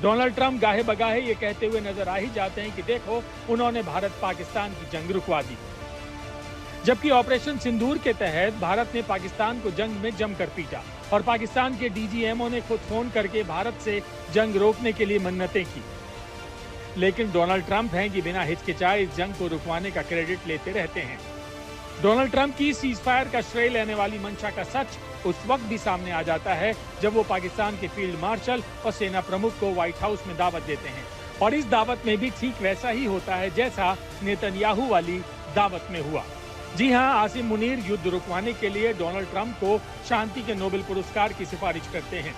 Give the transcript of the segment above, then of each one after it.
Donald Trump गाहे बगाहे ये कहते हुए नजर आ ही जाते हैं कि देखो, उन्होंने भारत पाकिस्तान की जंग रुकवा दी। जबकि ऑपरेशन सिंदूर के तहत भारत ने पाकिस्तान को जंग में जमकर पीटा और पाकिस्तान के डीजीएमओ ने खुद फोन करके भारत से जंग रोकने के लिए मन्नतें की। लेकिन डोनाल्ड ट्रंप हैं कि बिना हिचकिचाए इस जंग को रुकवाने का क्रेडिट लेते रहते हैं। डोनाल्ड ट्रंप की सीज फायर का श्रेय लेने वाली मंशा का सच उस वक्त भी सामने आ जाता है जब वो पाकिस्तान के फील्ड मार्शल और सेना प्रमुख को व्हाइट हाउस में दावत देते हैं, और इस दावत में भी ठीक वैसा ही होता है जैसा नेतन्याहू वाली दावत में हुआ। जी हां, आसिम मुनीर युद्ध रुकवाने के लिए डोनाल्ड ट्रंप को शांति के नोबेल पुरस्कार की सिफारिश करते हैं।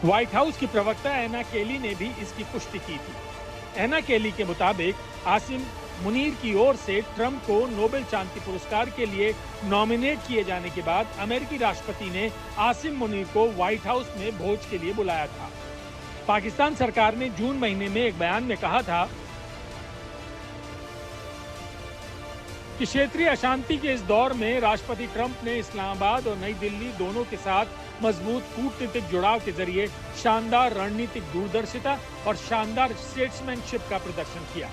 व्हाइट हाउस की प्रवक्ता एना केली ने भी इसकी पुष्टि की थी। एना केली के मुताबिक आसिम मुनीर की ओर से ट्रंप को नोबेल शांति पुरस्कार के लिए नॉमिनेट किए जाने के बाद अमेरिकी राष्ट्रपति ने आसिम मुनीर को व्हाइट हाउस में भोज के लिए बुलाया था। पाकिस्तान सरकार ने जून महीने में एक बयान में कहा था कि क्षेत्रीय अशांति के इस दौर में राष्ट्रपति ट्रंप ने इस्लामाबाद और नई दिल्ली दोनों के साथ मजबूत कूटनीतिक जुड़ाव के जरिए शानदार रणनीतिक दूरदर्शिता और शानदार स्टेट्समैनशिप का प्रदर्शन किया।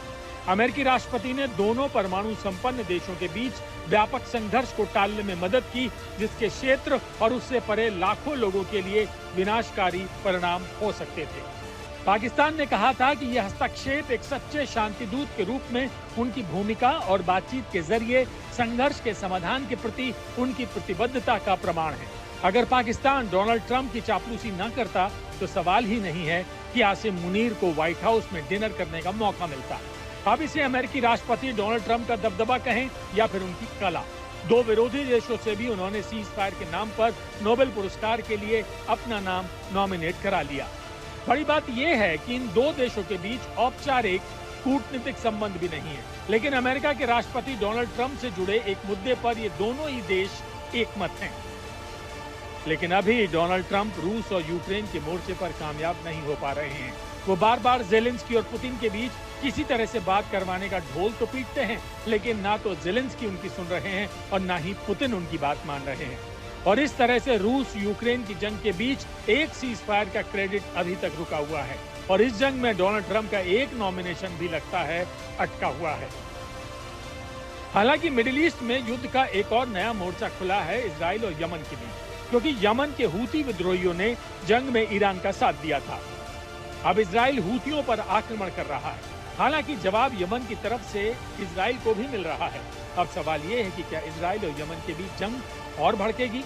अमेरिकी राष्ट्रपति ने दोनों परमाणु संपन्न देशों के बीच व्यापक संघर्ष को टालने में मदद की, जिसके क्षेत्र और उससे परे लाखों लोगों के लिए विनाशकारी परिणाम हो सकते थे। पाकिस्तान ने कहा था कि यह हस्तक्षेप एक सच्चे शांतिदूत के रूप में उनकी भूमिका और बातचीत के जरिए संघर्ष के समाधान के प्रति उनकी प्रतिबद्धता का प्रमाण है। अगर पाकिस्तान डोनाल्ड ट्रंप की चापलूसी न करता तो सवाल ही नहीं है कि आसिम मुनीर को व्हाइट हाउस में डिनर करने का मौका मिलता। अब इसे अमेरिकी राष्ट्रपति डोनाल्ड ट्रंप का दबदबा कहें या फिर उनकी कला, दो विरोधी देशों से भी उन्होंने सीज फायर के नाम पर नोबेल पुरस्कार के लिए अपना नाम नॉमिनेट करा लिया। बड़ी बात यह है कि इन दो देशों के बीच औपचारिक कूटनीतिक संबंध भी नहीं है, लेकिन अमेरिका के राष्ट्रपति डोनाल्ड ट्रंप से जुड़े एक मुद्दे पर ये दोनों ही देश एकमत हैं। लेकिन अभी डोनाल्ड ट्रंप रूस और यूक्रेन के मोर्चे पर कामयाब नहीं हो पा रहे हैं। वो बार बार जेलेंस्की और पुतिन के बीच किसी तरह से बात करवाने का ढोल तो पीटते हैं, लेकिन ना तो जेलेंस्की उनकी सुन रहे हैं और ना ही पुतिन उनकी बात मान रहे हैं। और इस तरह से रूस यूक्रेन की जंग के बीच एक सीज फायर का क्रेडिट अभी तक रुका हुआ है, और इस जंग में डोनाल्ड ट्रंप का एक नॉमिनेशन भी लगता है अटका हुआ है। हालांकि मिडिल ईस्ट में युद्ध का एक और नया मोर्चा खुला है इजराइल और यमन के बीच, क्योंकि यमन के हूती विद्रोहियों ने जंग में ईरान का साथ दिया था। अब इजराइल हूतियों पर आक्रमण कर रहा है। हालांकि जवाब यमन की तरफ से इजराइल को भी मिल रहा है। अब सवाल ये है कि क्या इजराइल और यमन के बीच जंग और भड़केगी